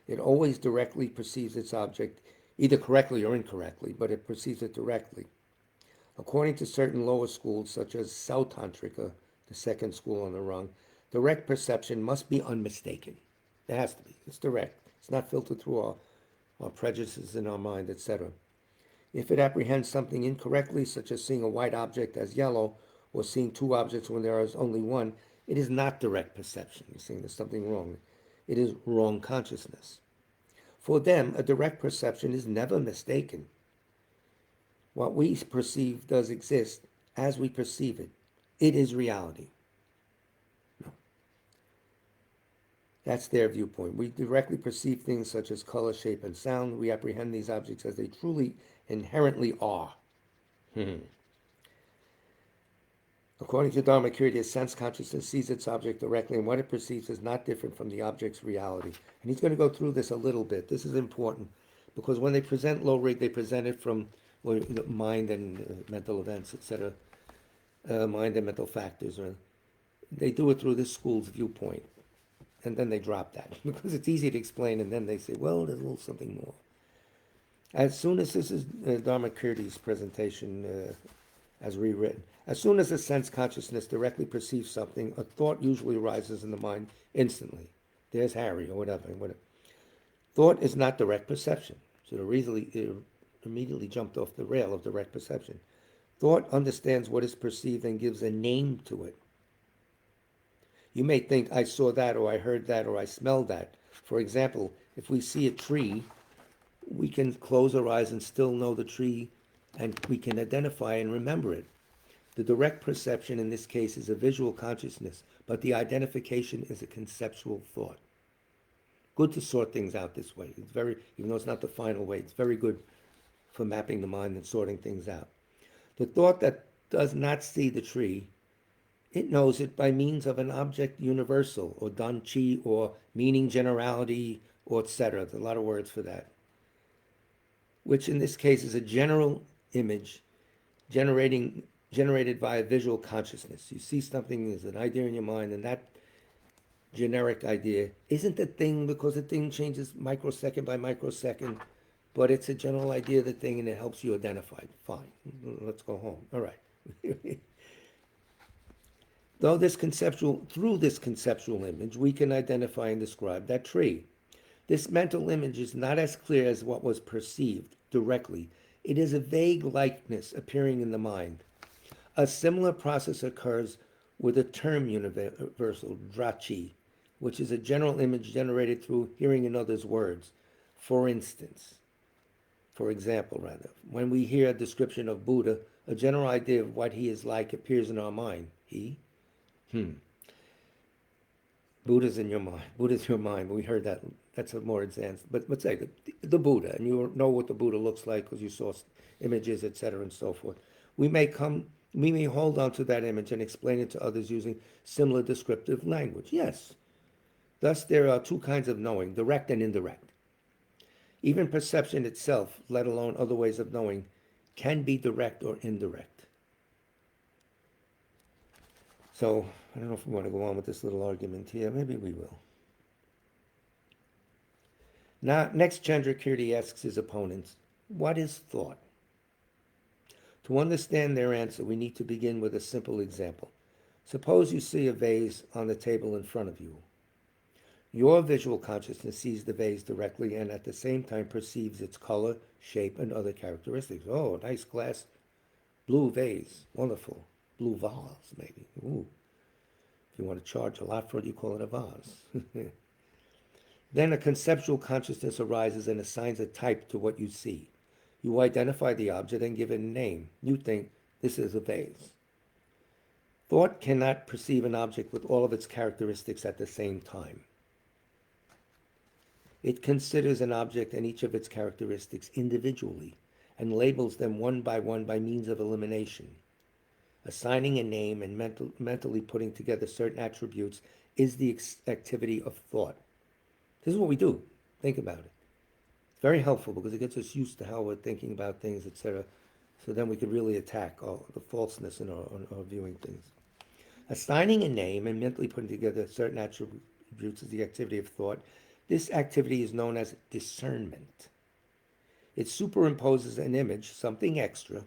it always directly perceives its object, either correctly or incorrectly, but it perceives it directly. According to certain lower schools, such as Sautantrika, the second school on the rung, direct perception must be unmistaken. It has to be. It's direct. It's not filtered through our prejudices in our mind, etc. If it apprehends something incorrectly, such as seeing a white object as yellow, or seeing two objects when there is only one, it is not direct perception. You're saying there's something wrong. It is wrong consciousness. For them, a direct perception is never mistaken. What we perceive does exist as we perceive it. It is reality. No. That's their viewpoint. We directly perceive things such as color, shape, and sound. We apprehend these objects as they truly, inherently are. According to Dharmakirti, a sense consciousness sees its object directly, and what it perceives is not different from the object's reality. And he's going to go through this a little bit. This is important, because when they present low rig, they present it from mind and mental events, etc., mind and mental factors. They do it through this school's viewpoint, and then they drop that, because it's easy to explain, and then they say, well, there's a little something more. As soon as this is Dharmakirti's presentation as rewritten, as soon as a sense consciousness directly perceives something, a thought usually arises in the mind instantly. There's Harry, or whatever. Thought is not direct perception. So it immediately jumped off the rail of direct perception. Thought understands what is perceived and gives a name to it. You may think, I saw that, or I heard that, or I smelled that. For example, if we see a tree, we can close our eyes and still know the tree, and we can identify and remember it. The direct perception in this case is a visual consciousness, but the identification is a conceptual thought. Good to sort things out this way. It's very, even though it's not the final way, it's very good for mapping the mind and sorting things out. The thought that does not see the tree, it knows it by means of an object universal, or danchi, or meaning generality, or etc. There's a lot of words for that. Which in this case is a general image generated by a visual consciousness. You see something, there's an idea in your mind, and that generic idea isn't a thing, because the thing changes microsecond by microsecond, but it's a general idea of the thing, and it helps you identify it. Fine, let's go home. All right. Through this conceptual image, we can identify and describe that tree. This mental image is not as clear as what was perceived directly. It is a vague likeness appearing in the mind. A similar process occurs with a term universal, drachi, which is a general image generated through hearing another's words. For example, when we hear a description of Buddha, a general idea of what he is like appears in our mind. Buddha's in your mind. Buddha's your mind. We heard that. That's a more advanced. But let's say the Buddha, and you know what the Buddha looks like because you saw images, etc., and so forth. We may hold on to that image and explain it to others using similar descriptive language. Yes. Thus, there are two kinds of knowing, direct and indirect. Even perception itself, let alone other ways of knowing, can be direct or indirect. So, I don't know if we want to go on with this little argument here. Maybe we will. Now, next Chandrakirti asks his opponents, what is thought? To understand their answer, we need to begin with a simple example. Suppose you see a vase on the table in front of you. Your visual consciousness sees the vase directly and at the same time perceives its color, shape, and other characteristics. Oh, nice glass, blue vase, wonderful. Blue vase, maybe. Ooh. If you want to charge a lot for it, you call it a vase. Then a conceptual consciousness arises and assigns a type to what you see. You identify the object and give it a name. You think, this is a vase. Thought cannot perceive an object with all of its characteristics at the same time. It considers an object and each of its characteristics individually and labels them one by means of elimination. Assigning a name and mentally putting together certain attributes is the activity of thought. This is what we do. Think about it. It's very helpful because it gets us used to how we're thinking about things, etc. So then we can really attack all the falseness in our viewing things. Assigning a name and mentally putting together certain attributes is the activity of thought. This activity is known as discernment. It superimposes an image, something extra,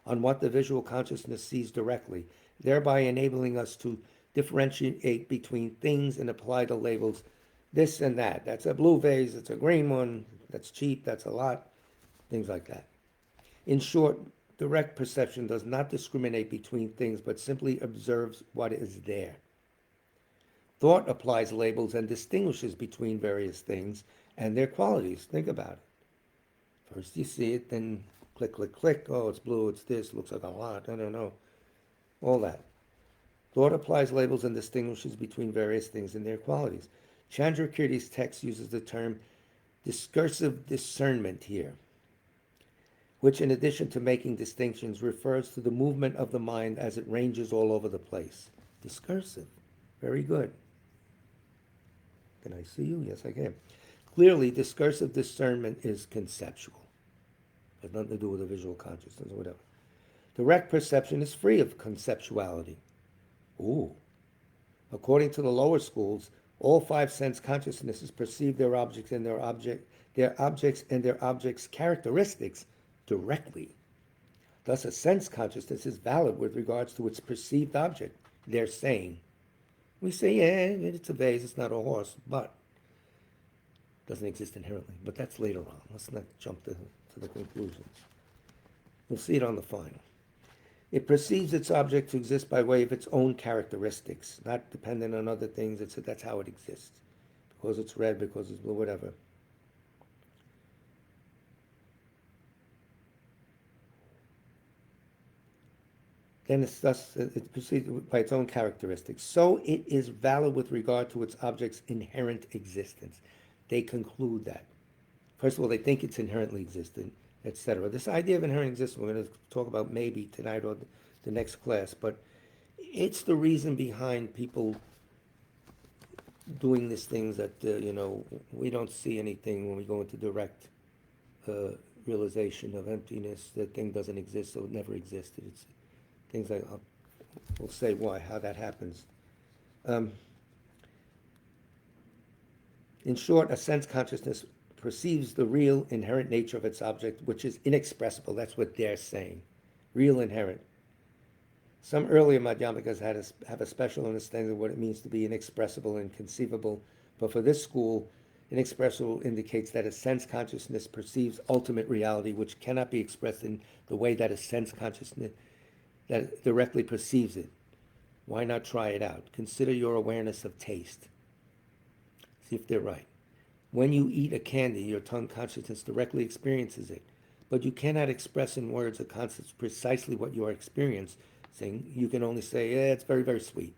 on what the visual consciousness sees directly, thereby enabling us to differentiate between things and apply the labels this and that. That's a blue vase, it's a green one, that's cheap, that's a lot, things like that. In short, direct perception does not discriminate between things, but simply observes what is there. Thought applies labels and distinguishes between various things and their qualities. Think about it. First you see it, then click, click, click. Oh, it's blue, it's this, looks like a lot, I don't know. All that. Thought applies labels and distinguishes between various things and their qualities. Chandrakirti's text uses the term discursive discernment here, which in addition to making distinctions refers to the movement of the mind as it ranges all over the place. Discursive. Very good. Can I see you? Yes, I can. Clearly, discursive discernment is conceptual. It has nothing to do with the visual consciousness or whatever. Direct perception is free of conceptuality. Ooh. According to the lower schools, all five sense consciousnesses perceive their objects and their objects' characteristics directly. Thus, a sense consciousness is valid with regards to its perceived object. They're saying, we say, yeah, it's a vase, it's not a horse, but it doesn't exist inherently. But that's later on. Let's not jump to the conclusions. We'll see it on the final. It perceives its object to exist by way of its own characteristics, not dependent on other things. That's how it exists. Because it's red, because it's blue, whatever. Then it perceives by its own characteristics. So it is valid with regard to its object's inherent existence. They conclude that. First of all, they think it's inherently existent, etc. This idea of inherent existence, we're going to talk about maybe tonight or the next class, but it's the reason behind people doing these things that, we don't see anything when we go into direct realization of emptiness. That thing doesn't exist, so it never existed. It's things like, we'll say why, how that happens. In short, a sense consciousness perceives the real inherent nature of its object, which is inexpressible. That's what they're saying. Real inherent. Some earlier Madhyamikas have a special understanding of what it means to be inexpressible and inconceivable, but for this school, inexpressible indicates that a sense consciousness perceives ultimate reality, which cannot be expressed in the way that a sense consciousness that directly perceives it. Why not try it out? Consider your awareness of taste. See if they're right. When you eat a candy, your tongue consciousness directly experiences it, but you cannot express in words or concepts precisely what you are experiencing. You can only say, yeah, it's very, very sweet.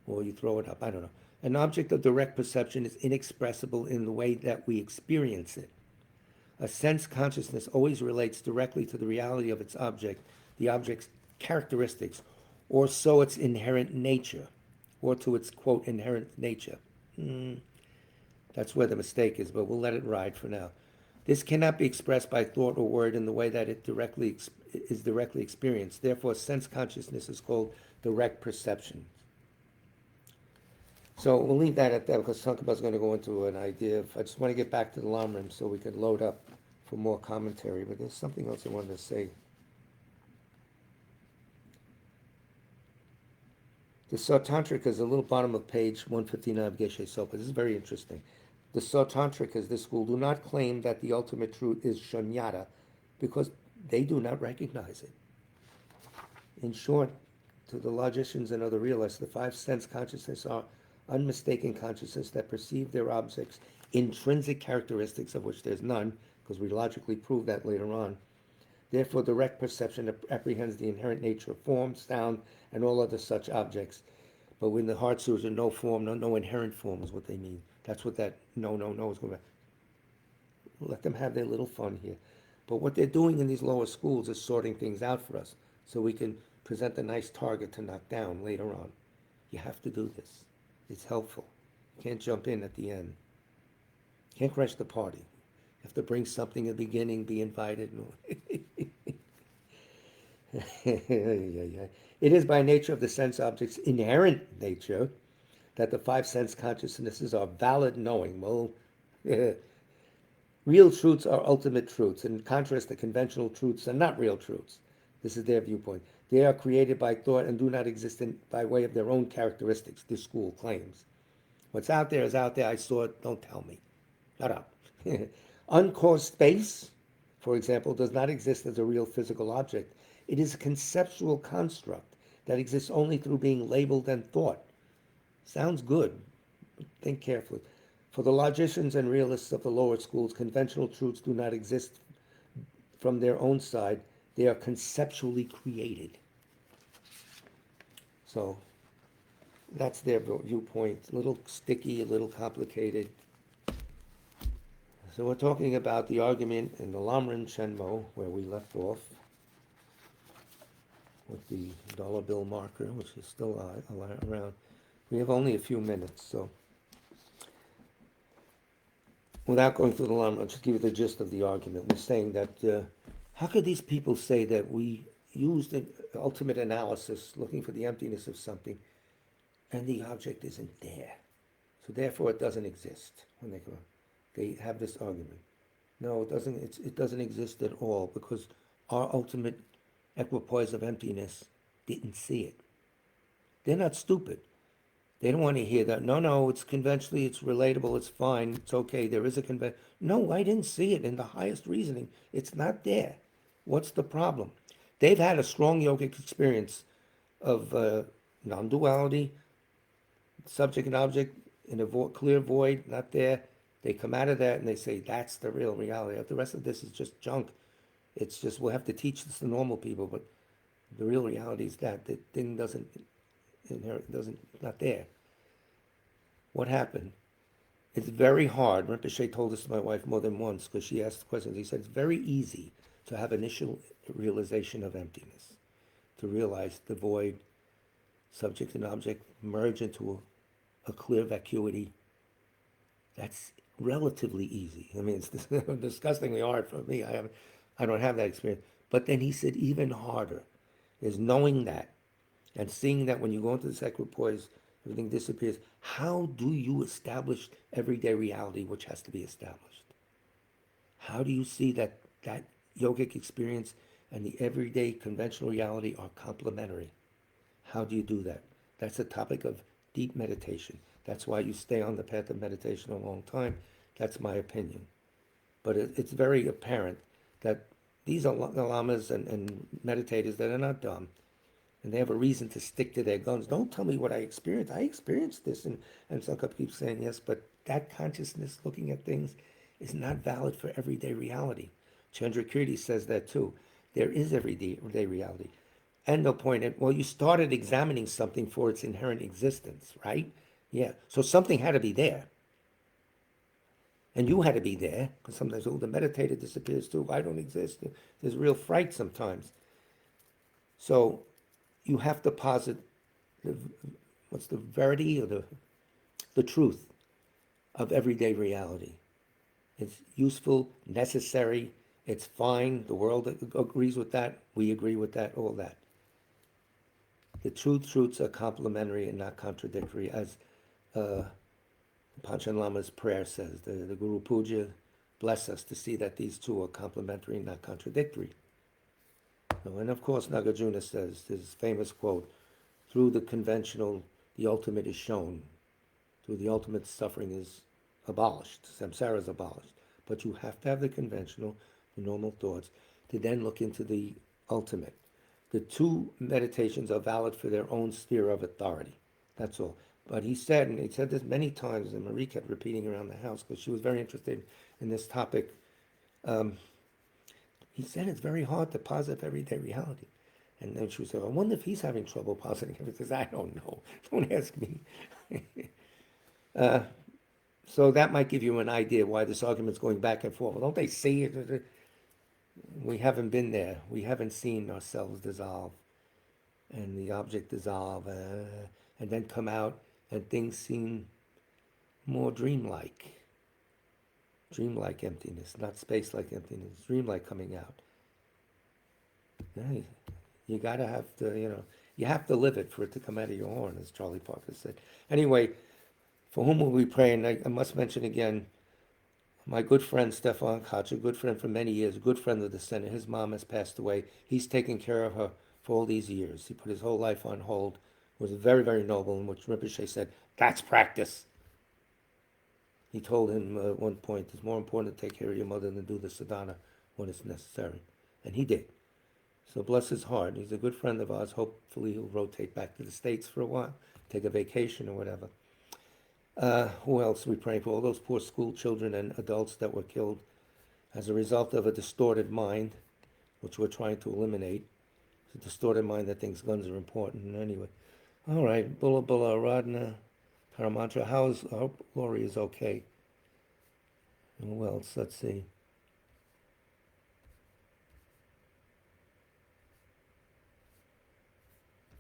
Or you throw it up, I don't know. An object of direct perception is inexpressible in the way that we experience it. A sense consciousness always relates directly to the reality of its object, the object's characteristics, or so its inherent nature, or to its, quote, inherent nature. That's where the mistake is, but we'll let it ride for now. This cannot be expressed by thought or word in the way that it is directly experienced. Therefore, sense consciousness is called direct perception. So we'll leave that at that because Tsong-kha-pa is going to go into an idea. I just want to get back to the LAM so we can load up for more commentary. But there's something else I wanted to say. The Sautantrikas, the little bottom of page 159 of Geshe Sopa. This is very interesting. The Sautantrikas, this school, do not claim that the ultimate truth is shunyata because they do not recognize it. In short, to the logicians and other realists, the five sense consciousness are unmistaken consciousness that perceive their objects' intrinsic characteristics, of which there's none, because we logically prove that later on, Therefore, direct perception apprehends the inherent nature of form, sound, and all other such objects. But when the heart seers are no form, no inherent form is what they mean. That's what that no is going to. Let them have their little fun here. But what they're doing in these lower schools is sorting things out for us so we can present a nice target to knock down later on. You have to do this. It's helpful. You can't jump in at the end. You can't crash the party. You have to bring something at the beginning, be invited. It is by nature of the sense object's inherent nature that the five sense consciousnesses are valid knowing. Well, real truths are ultimate truths. In contrast, the conventional truths are not real truths. This is their viewpoint. They are created by thought and do not exist by way of their own characteristics, this school claims. What's out there is out there. I saw it. Don't tell me. Shut up. Uncaused space, for example, does not exist as a real physical object. It is a conceptual construct that exists only through being labeled and thought. Sounds good. Think carefully. For the logicians and realists of the lower schools, conventional truths do not exist from their own side. They are conceptually created. So that's their viewpoint. A little sticky, a little complicated. So we're talking about the argument in the Lamrim Chenmo, where we left off, with the dollar bill marker, which is still around. We have only a few minutes, so without going through the Lamrim, I'll just give you the gist of the argument. We're saying that how could these people say that we used an ultimate analysis looking for the emptiness of something and the object isn't there? So therefore it doesn't exist. When they have this argument. No, it doesn't. It doesn't exist at all because our ultimate equipoise of emptiness didn't see it. They're not stupid. They don't want to hear that. No, it's conventionally, it's relatable, it's fine, it's okay. There is a convention. No, I didn't see it in the highest reasoning. It's not there. What's the problem? They've had a strong yogic experience of non-duality, subject and object in a clear void, not there. They come out of that and they say, that's the real reality. The rest of this is just junk. It's just, we'll have to teach this to normal people, but the real reality is that the thing not there. What happened? It's very hard. Rinpoche told this to my wife more than once because she asked questions. He said, it's very easy to have initial realization of emptiness, to realize the void, subject and object merge into a clear vacuity. That's relatively easy. I mean, it's disgustingly hard for me. I don't have that experience. But then he said even harder is knowing that and seeing that when you go into this equipoise, everything disappears. How do you establish everyday reality, which has to be established? How do you see that yogic experience and the everyday conventional reality are complementary? How do you do that? That's a topic of deep meditation. That's why you stay on the path of meditation a long time. That's my opinion. But it's very apparent that these are lamas and meditators that are not dumb. And they have a reason to stick to their guns. Don't tell me what I experienced. I experienced this. And Tsong-kha-pa keeps saying, yes, but that consciousness looking at things is not valid for everyday reality. Chandrakirti says that too. There is everyday reality. And they'll point at, well, you started examining something for its inherent existence, right? Yeah. So something had to be there. And you had to be there, because sometimes, the meditator disappears too. I don't exist. There's real fright sometimes. So you have to posit what's the verity or the truth of everyday reality. It's useful, necessary, it's fine. The world agrees with that. We agree with that, all that. The truths are complementary and not contradictory, as Panchen Lama's prayer says. The Guru Puja bless us to see that these two are complementary and not contradictory. And of course, Nagarjuna says, his famous quote, through the conventional, the ultimate is shown. Through the ultimate, suffering is abolished. Samsara is abolished. But you have to have the conventional, the normal thoughts, to then look into the ultimate. The two meditations are valid for their own sphere of authority. That's all. But he said, and he said this many times, and Marie kept repeating around the house because she was very interested in this topic. He said it's very hard to posit everyday reality. And then she said, I wonder if he's having trouble positing everything. I don't know. Don't ask me. So that might give you an idea why this argument's going back and forth. Well, don't they see it? We haven't been there. We haven't seen ourselves dissolve and the object dissolve and then come out and things seem more dreamlike. Dreamlike emptiness, not space-like emptiness. Dreamlike coming out. Yeah, you gotta have to, you have to live it for it to come out of your horn, as Charlie Parker said. Anyway, for whom will we pray? And I must mention again, my good friend Stefan Koch, a good friend for many years, a good friend of the Senate. His mom has passed away. He's taken care of her for all these years. He put his whole life on hold. It was very, very noble, in which Rinpoche said, that's practice. He told him at one point, it's more important to take care of your mother than do the sadhana when it's necessary. And he did. So bless his heart. He's a good friend of ours. Hopefully he'll rotate back to the States for a while, take a vacation or whatever. Who else are we praying for? All those poor school children and adults that were killed as a result of a distorted mind, which we're trying to eliminate. It's a distorted mind that thinks guns are important. Anyway. All right. Bula Bula Aradhana, Paramantra. I hope Lori is okay. And who else? Let's see.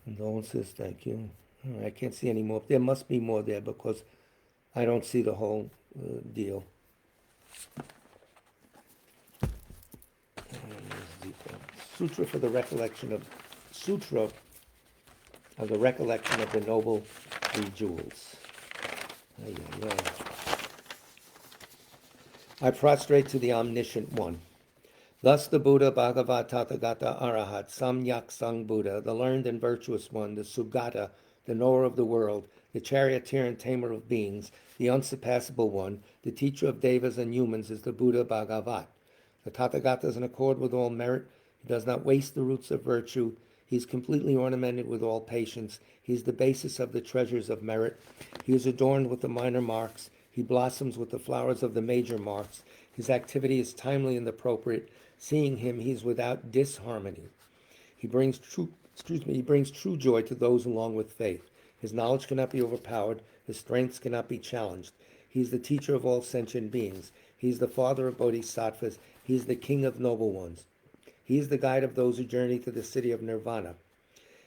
Condolences, thank you. All right, I can't see any more. There must be more there because I don't see the whole deal. Sutra for the recollection of the Noble Three Jewels. I prostrate to the Omniscient One. Thus the Buddha, Bhagavad Tathagata Arahat, Samyak Sang Buddha, the learned and virtuous one, the Sugata, the knower of the world, the charioteer and tamer of beings, the unsurpassable one, the teacher of devas and humans, is the Buddha Bhagavat. The Tathagata is in accord with all merit. He does not waste the roots of virtue. He is completely ornamented with all patience. He is the basis of the treasures of merit. He is adorned with the minor marks. He blossoms with the flowers of the major marks. His activity is timely and appropriate. Seeing him, he is without disharmony. He brings true joy to those along with faith. His knowledge cannot be overpowered. His strengths cannot be challenged. He is the teacher of all sentient beings. He is the father of bodhisattvas. He is the king of noble ones. He is the guide of those who journey to the city of nirvana.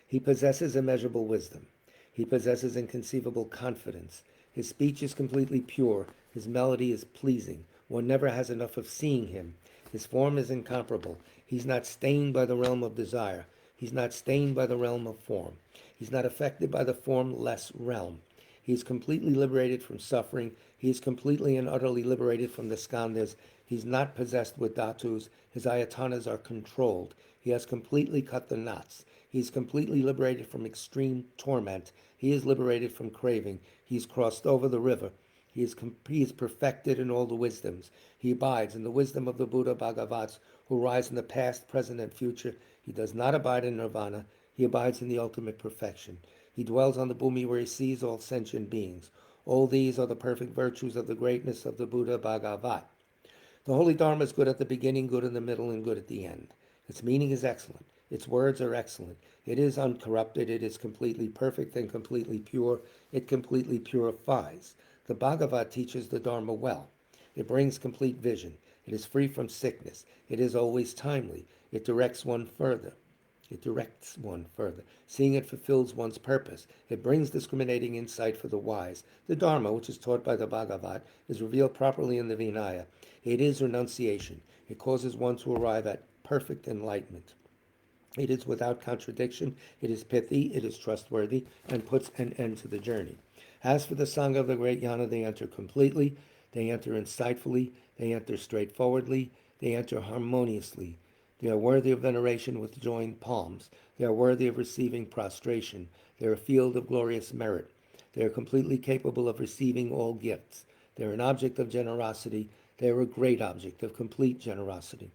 He possesses immeasurable wisdom. He possesses inconceivable confidence. His speech is completely pure. His melody is pleasing. One never has enough of seeing him. His form is incomparable. He's not stained by the realm of desire. He's not stained by the realm of form. He's not affected by the formless realm. He is completely liberated from suffering. He is completely and utterly liberated from the skandhas. He's not possessed with dhatus. His ayatanas are controlled. He has completely cut the knots. He is completely liberated from extreme torment. He is liberated from craving. He's crossed over the river. He is perfected in all the wisdoms. He abides in the wisdom of the Buddha Bhagavats who rise in the past, present, and future. He does not abide in nirvana. He abides in the ultimate perfection. He dwells on the bhumi where he sees all sentient beings. All these are the perfect virtues of the greatness of the Buddha Bhagavat. The Holy Dharma is good at the beginning, good in the middle, and good at the end. Its meaning is excellent. Its words are excellent. It is uncorrupted. It is completely perfect and completely pure. It completely purifies. The Bhagavat teaches the Dharma well. It brings complete vision. It is free from sickness. It is always timely. It directs one further. Seeing it fulfills one's purpose. It brings discriminating insight for the wise. The Dharma, which is taught by the Bhagavat, is revealed properly in the Vinaya. It is renunciation. It causes one to arrive at perfect enlightenment. It is without contradiction. It is pithy. It is trustworthy, and puts an end to the journey. As for the Sangha of the Great Yana, they enter completely. They enter insightfully. They enter straightforwardly. They enter harmoniously. They are worthy of veneration with joined palms. They are worthy of receiving prostration. They are a field of glorious merit. They are completely capable of receiving all gifts. They are an object of generosity. They are a great object of complete generosity.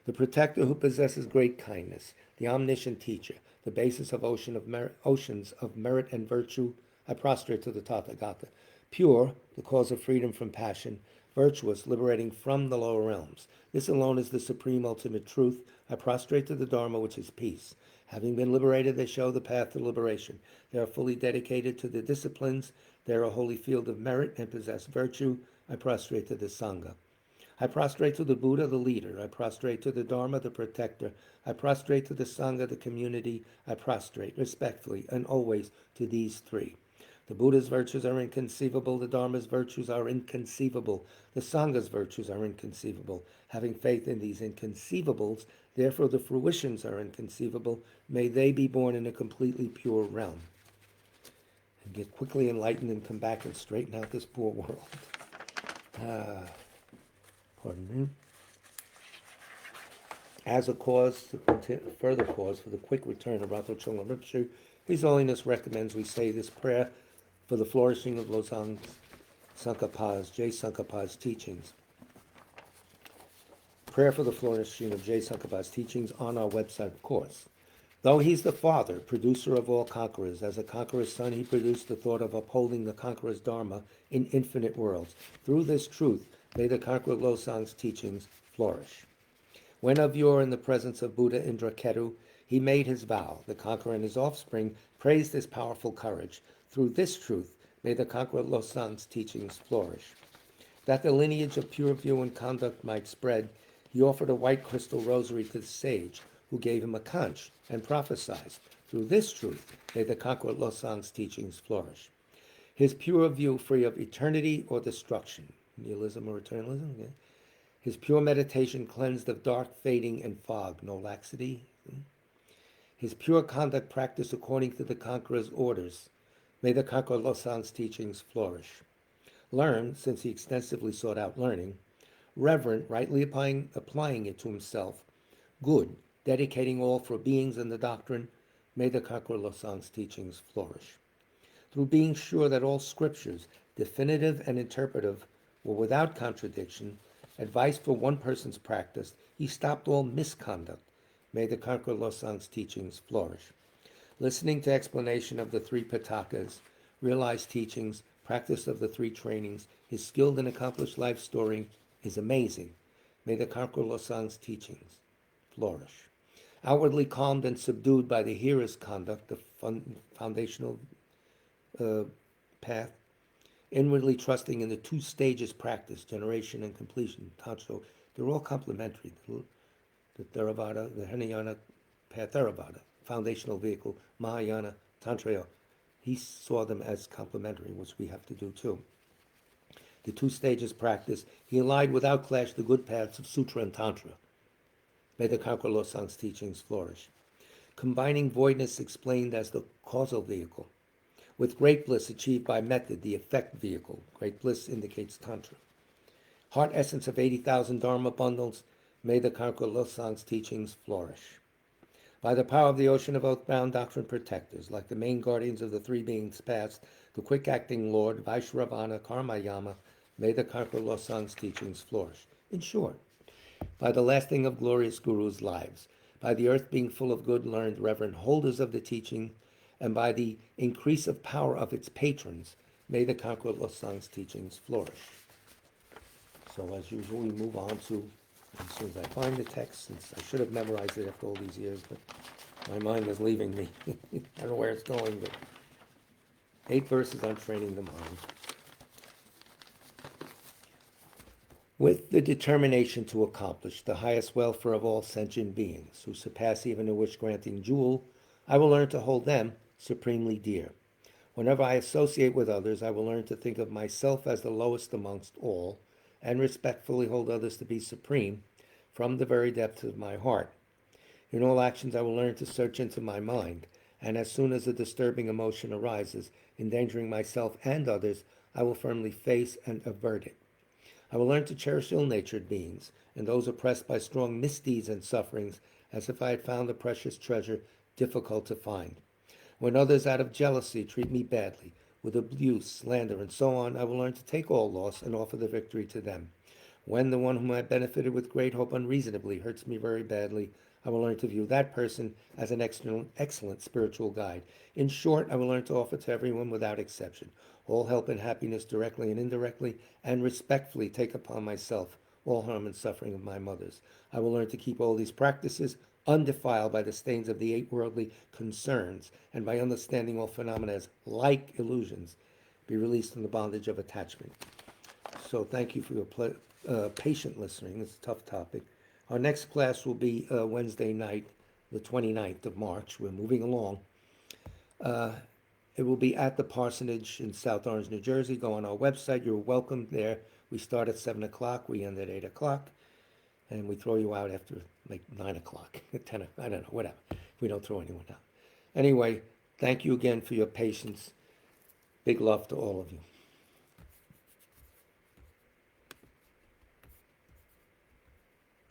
The protector who possesses great kindness, the omniscient teacher, the basis of oceans of merit and virtue, I prostrate to the Tathagata. Pure, the cause of freedom from passion, virtuous, liberating from the lower realms. This alone is the supreme ultimate truth. I prostrate to the Dharma, which is peace. Having been liberated, they show the path to liberation. They are fully dedicated to the disciplines. They are a holy field of merit and possess virtue. I prostrate to the Sangha. I prostrate to the Buddha, the leader. I prostrate to the Dharma, the protector. I prostrate to the Sangha, the community. I prostrate respectfully and always to these three. The Buddha's virtues are inconceivable. The Dharma's virtues are inconceivable. The Sangha's virtues are inconceivable. Having faith in these inconceivables, therefore the fruitions are inconceivable. May they be born in a completely pure realm and get quickly enlightened and come back and straighten out this poor world. Pardon me. As a cause, further cause for the quick return of Rato Chögyam Rinpoche, His Holiness recommends we say this prayer for the flourishing of Losang Tsong-kha-pa's, Je Tsong-kha-pa's teachings. Prayer for the flourishing of Je Tsong-kha-pa's teachings on our website, of course. Though he's the father, producer of all conquerors, as a conqueror's son, he produced the thought of upholding the conqueror's dharma in infinite worlds. Through this truth, may the conqueror Losang's teachings flourish. When of yore in the presence of Buddha Indraketu, he made his vow. The conqueror and his offspring praised his powerful courage. Through this truth, may the conqueror Losang's teachings flourish. That the lineage of pure view and conduct might spread, he offered a white crystal rosary to the sage, who gave him a conch and prophesied. Through this truth, may the conqueror Losang's teachings flourish. His pure view free of eternity or destruction, nihilism or eternalism, okay? His pure meditation cleansed of dark fading and fog, no laxity. His pure conduct practiced according to the conqueror's orders. May the conqueror Losang's teachings flourish. Learn, since he extensively sought out learning. Reverent, rightly applying it to himself. Good, dedicating all for beings and the doctrine. May the conqueror Losang's teachings flourish. Through being sure that all scriptures, definitive and interpretive, were without contradiction, advice for one person's practice, he stopped all misconduct. May the conqueror Losang's teachings flourish. Listening to explanation of the three pitakas, realized teachings, practice of the three trainings, his skilled and accomplished life story is amazing. May the conqueror Losang's teachings flourish. Outwardly calmed and subdued by the hearer's conduct, the foundational path, inwardly trusting in the two stages practice, generation and completion, Tantra, they're all complementary. The Theravada, the Hinayana path, Theravada, foundational vehicle, Mahayana, Tantra, he saw them as complementary, which we have to do too. The two stages practice, he allied without clash the good paths of Sutra and Tantra. May the conqueror Losang's teachings flourish. Combining voidness explained as the causal vehicle, with great bliss achieved by method, the effect vehicle. Great bliss indicates Tantra. Heart essence of 80,000 Dharma bundles, may the conqueror Losang's teachings flourish. By the power of the ocean of oath-bound doctrine protectors, like the main guardians of the three beings past, the quick-acting Lord, Vaishravana, Karma-yama, may the conqueror Losang's teachings flourish. In short, by the lasting of glorious gurus' lives, by the earth being full of good, learned, reverent holders of the teaching, and by the increase of power of its patrons, may the conqueror Losang's teachings flourish. So as usual, we move on to, as soon as I find the text, since I should have memorized it after all these years, but my mind is leaving me. I don't know where it's going, but 8 verses on training the mind. With the determination to accomplish the highest welfare of all sentient beings, who surpass even a wish-granting jewel, I will learn to hold them supremely dear. Whenever I associate with others, I will learn to think of myself as the lowest amongst all, and respectfully hold others to be supreme from the very depths of my heart. In all actions, I will learn to search into my mind, and as soon as a disturbing emotion arises, endangering myself and others, I will firmly face and avert it. I will learn to cherish ill-natured beings, and those oppressed by strong misdeeds and sufferings, as if I had found a precious treasure difficult to find. When others out of jealousy treat me badly, with abuse, slander, and so on, I will learn to take all loss and offer the victory to them. When the one whom I benefited with great hope unreasonably hurts me very badly, I will learn to view that person as an excellent spiritual guide. In short, I will learn to offer to everyone without exception all help and happiness directly and indirectly, and respectfully take upon myself all harm and suffering of my mothers. I will learn to keep all these practices undefiled by the stains of the eight worldly concerns, and by understanding all phenomena as like illusions, be released from the bondage of attachment. So thank you for your patient listening. It's a tough topic. Our next class will be Wednesday night, the 29th of March. We're moving along. It will be at the parsonage in South Orange, New Jersey. Go on our website. You're welcome there. We start at 7 o'clock. We end at 8 o'clock. And we throw you out after like 9 o'clock, 10, I don't know, whatever. We don't throw anyone out. Anyway, thank you again for your patience. Big love to all of you.